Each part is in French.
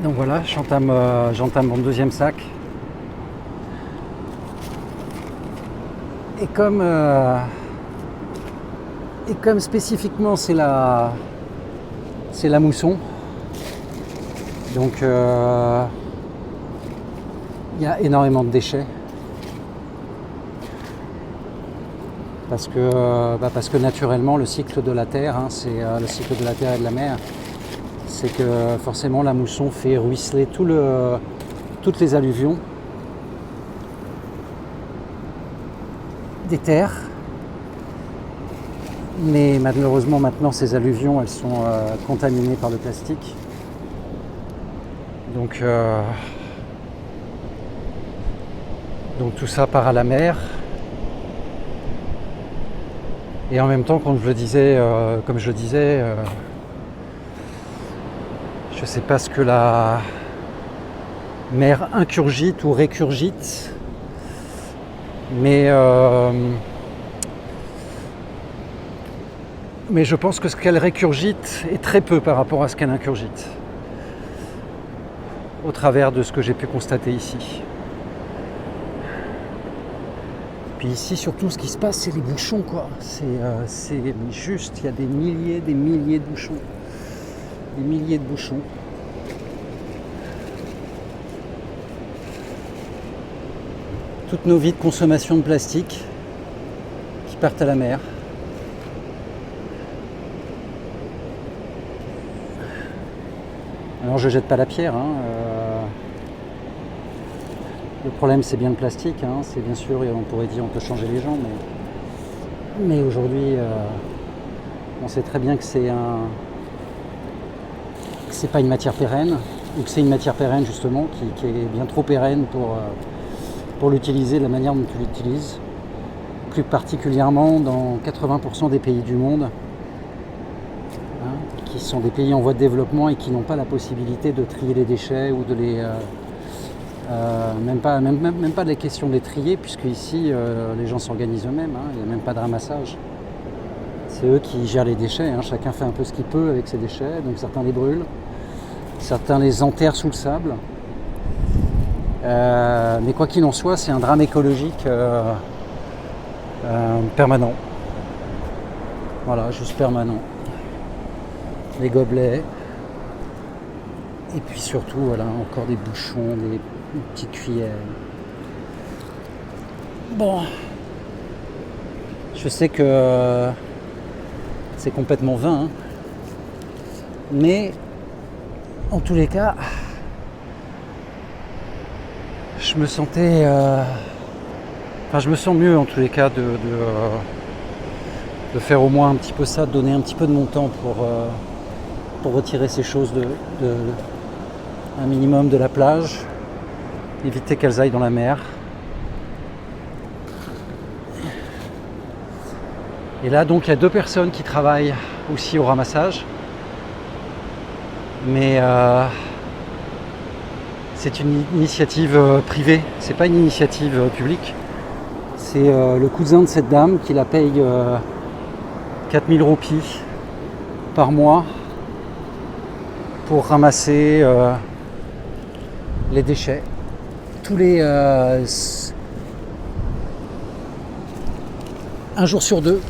Donc voilà, j'entame mon deuxième sac. Et comme spécifiquement c'est la mousson, donc il y a énormément de déchets. Parce que naturellement le cycle de la terre, c'est le cycle de la terre et de la mer, c'est que forcément la mousson fait ruisseler toutes les alluvions des terres. Mais malheureusement maintenant ces alluvions elles sont contaminées par le plastique. Donc tout ça part à la mer. Et en même temps, comme je le disais, je ne sais pas ce que la mer incurgite ou récurgite, mais je pense que ce qu'elle récurgite est très peu par rapport à ce qu'elle incurgite, au travers de ce que j'ai pu constater ici. Puis ici, surtout, ce qui se passe, c'est les bouchons, quoi. C'est juste, il y a des milliers de bouchons. Des milliers de bouchons. Toutes nos vies de consommation de plastique qui partent à la mer. Alors, je jette pas la pierre, Le problème, c'est bien le plastique, c'est bien sûr, on pourrait dire on peut changer les gens, mais aujourd'hui, on sait très bien que c'est pas une matière pérenne, ou que c'est une matière pérenne justement qui est bien trop pérenne pour l'utiliser de la manière dont tu l'utilises, plus particulièrement dans 80% des pays du monde, qui sont des pays en voie de développement et qui n'ont pas la possibilité de trier les déchets ou de les même pas les questions de les trier, puisque ici les gens s'organisent eux-mêmes, il n'y a même pas de ramassage. C'est eux qui gèrent les déchets, chacun fait un peu ce qu'il peut avec ses déchets, donc certains les brûlent, certains les enterrent sous le sable. Mais quoi qu'il en soit, c'est un drame écologique permanent. Voilà, juste permanent. Les gobelets, et puis surtout, voilà, encore des bouchons, des petites cuillères. Bon, je sais que c'est complètement vain, mais en tous les cas, je me sentais, je me sens mieux en tous les cas de faire au moins un petit peu ça, de donner un petit peu de mon temps pour retirer ces choses un minimum de la plage, éviter qu'elles aillent dans la mer. Et là donc il y a 2 personnes qui travaillent aussi au ramassage, mais c'est une initiative privée, c'est pas une initiative publique. C'est le cousin de cette dame qui la paye 4000 roupies par mois pour ramasser les déchets. Tous les un jour sur 2.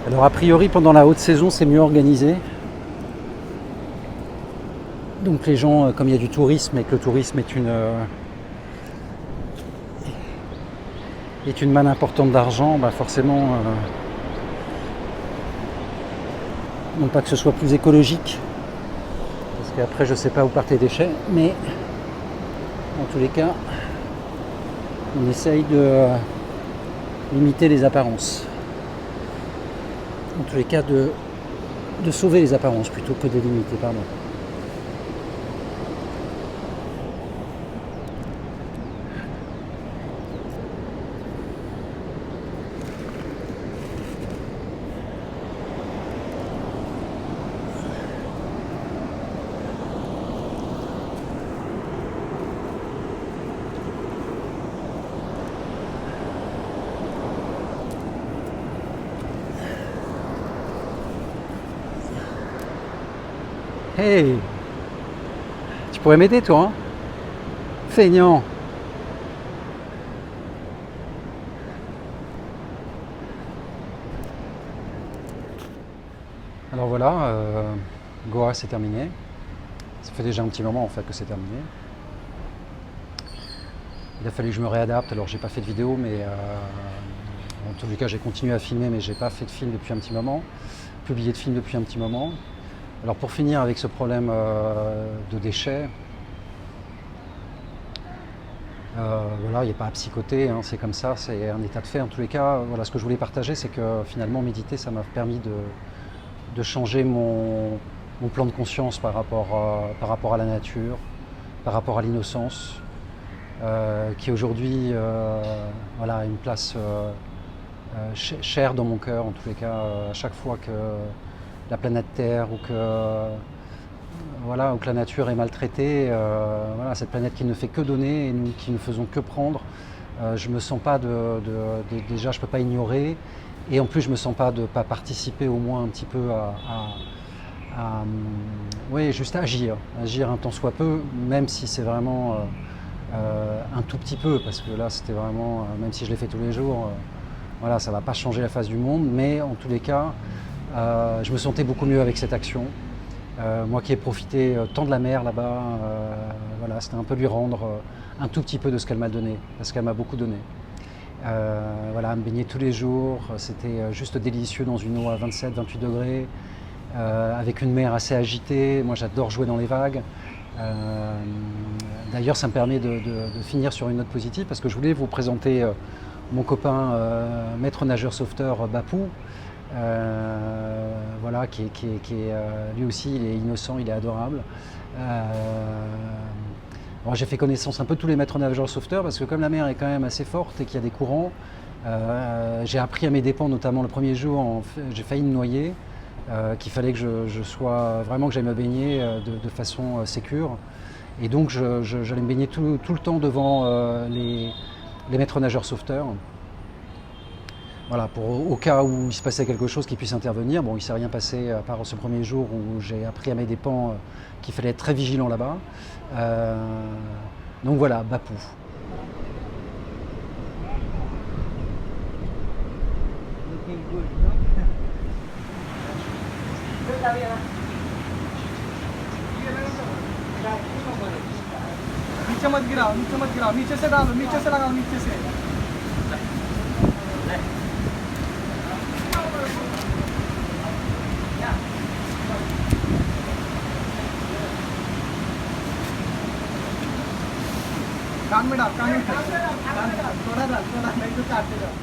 Alors a priori pendant la haute saison c'est mieux organisé. Donc les gens, comme il y a du tourisme et que le tourisme est une manne importante d'argent, forcément, non pas que ce soit plus écologique, parce qu'après je sais pas où partent les déchets, mais en tous les cas, on essaye de limiter les apparences. En tous les cas, de sauver les apparences plutôt que de les limiter, pardon. Hey, tu pourrais m'aider toi, hein? Feignant. Alors voilà, Goa c'est terminé. Ça fait déjà un petit moment en fait que c'est terminé. Il a fallu que je me réadapte, alors j'ai pas fait de vidéo, mais en tous les cas j'ai continué à filmer, mais j'ai pas fait de film depuis un petit moment, publié de film depuis un petit moment. Alors pour finir avec ce problème de déchets, voilà, il n'y a pas à psychoter, hein, c'est comme ça, c'est un état de fait. En tous les cas, voilà, ce que je voulais partager, c'est que finalement méditer, ça m'a permis de changer mon plan de conscience par rapport à la nature, par rapport à l'innocence, qui aujourd'hui voilà, a une place chère dans mon cœur, en tous les cas, à chaque fois que la planète Terre ou voilà, où que la nature est maltraitée, voilà, cette planète qui ne fait que donner et nous qui ne faisons que prendre, je me sens pas déjà je peux pas ignorer, et en plus je me sens pas de pas participer au moins un petit peu oui, juste à agir un tant soit peu, même si c'est vraiment un tout petit peu, parce que là c'était vraiment, même si je l'ai fait tous les jours, voilà, ça va pas changer la face du monde, mais en tous les cas, je me sentais beaucoup mieux avec cette action. Moi qui ai profité tant de la mer là-bas, voilà, c'était un peu lui rendre un tout petit peu de ce qu'elle m'a donné, parce qu'elle m'a beaucoup donné. Voilà, me baigner tous les jours, c'était juste délicieux dans une eau à 27-28 degrés, avec une mer assez agitée. Moi j'adore jouer dans les vagues. D'ailleurs ça me permet de finir sur une note positive, parce que je voulais vous présenter mon copain maître nageur sauveteur Bapou. Voilà, qui est lui aussi, il est innocent, il est adorable. J'ai fait connaissance un peu de tous les maîtres nageurs sauveteurs, parce que comme la mer est quand même assez forte et qu'il y a des courants, j'ai appris à mes dépens, notamment le premier jour, j'ai failli me noyer, qu'il fallait que je sois vraiment, que j'aille me baigner de façon sécure. Et donc j'allais me baigner tout le temps devant les maîtres nageurs sauveteurs. Voilà, au cas où il se passait quelque chose qui puisse intervenir. Bon, il ne s'est rien passé à part ce premier jour où j'ai appris à mes dépens qu'il fallait être très vigilant là-bas. Donc voilà, Bapou. नीचे मत गिराओ, नीचे से डालो, नीचे से लगाओ, नीचे से। कान में डाल, थोड़ा डाल, नहीं तो काटते जाओ।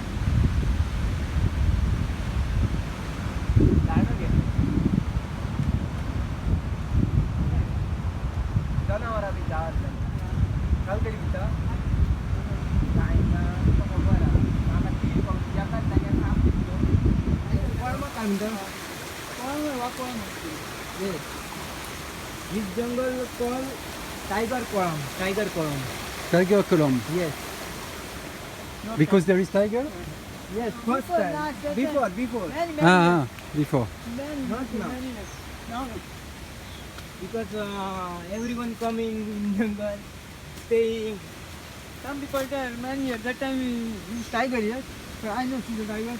This jungle called Tiger Koram. Tiger Koram. Tiger Column. Yes. Because there is tiger? Yes. First time. Before. Before. Not now. No. Because everyone coming in jungle, staying. Some people tell man here. That time is tiger here. So I know see the tiger.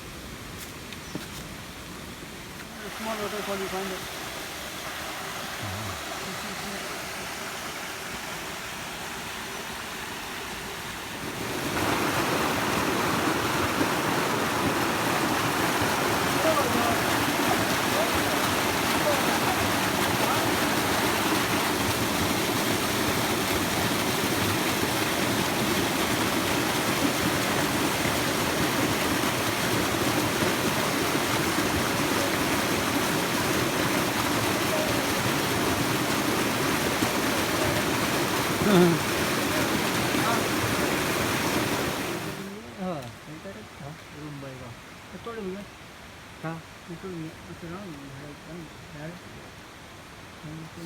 A small waterfall you find it.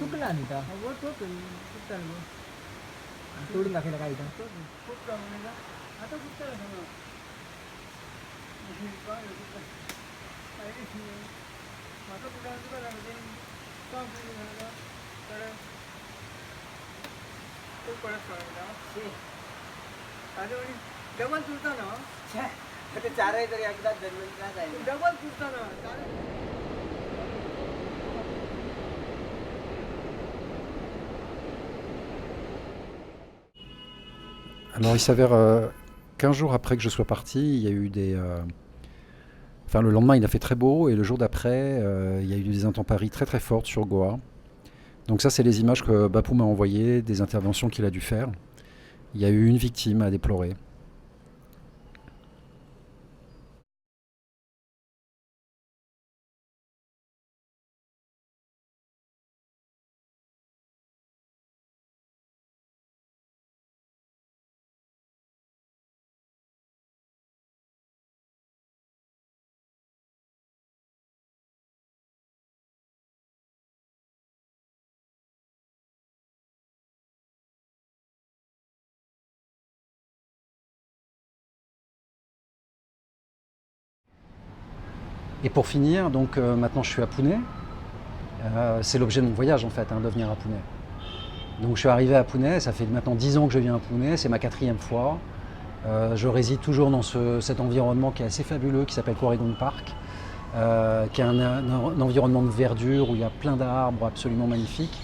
सुकला नहीं था वो तो सुकता है तोड़ून दाखवला काय इथं खूप कमी नाही का आता सुकता आहे ना काय सुकता काय आता कुठे लागते काम ఇక్కడ కూడా చూడండి अरे डबल तुलता ना ते चारही तरी एकदाच दरवेळी काय जाईल डबल तुलता ना Alors il s'avère qu'15 jours après que je sois parti, il y a eu des... Enfin le lendemain il a fait très beau et le jour d'après il y a eu des intempéries très très fortes sur Goa. Donc ça c'est les images que Bapou m'a envoyées, des interventions qu'il a dû faire. Il y a eu une victime à déplorer. Et pour finir, donc maintenant je suis à Pune. C'est l'objet de mon voyage en fait, de venir à Pune. Donc je suis arrivé à Pune, ça fait maintenant 10 ans que je viens à Pune, c'est ma 4e fois. Je réside toujours dans cet environnement qui est assez fabuleux, qui s'appelle Koregaon Park, qui est un environnement de verdure où il y a plein d'arbres absolument magnifiques.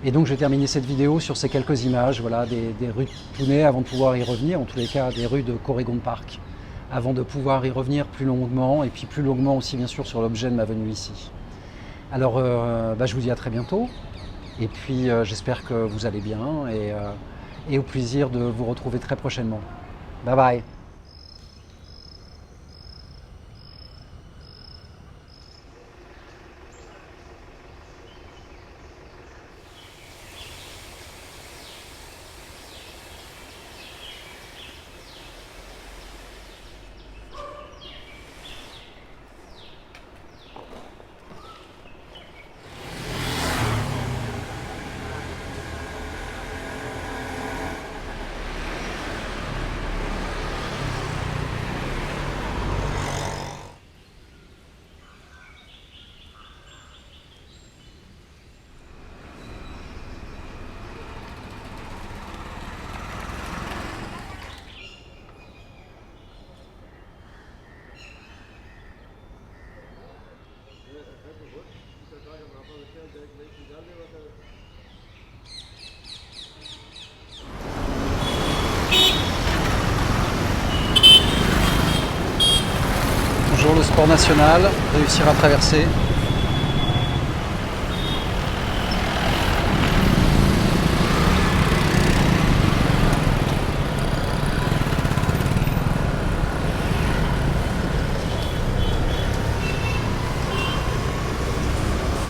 Et donc je vais terminer cette vidéo sur ces quelques images voilà, des rues de Pune avant de pouvoir y revenir, en tous les cas des rues de Koregaon Park, avant de pouvoir y revenir plus longuement, et puis plus longuement aussi bien sûr sur l'objet de ma venue ici. Alors je vous dis à très bientôt, et puis j'espère que vous allez bien, et au plaisir de vous retrouver très prochainement. Bye bye. Toujours le sport national, réussir à traverser.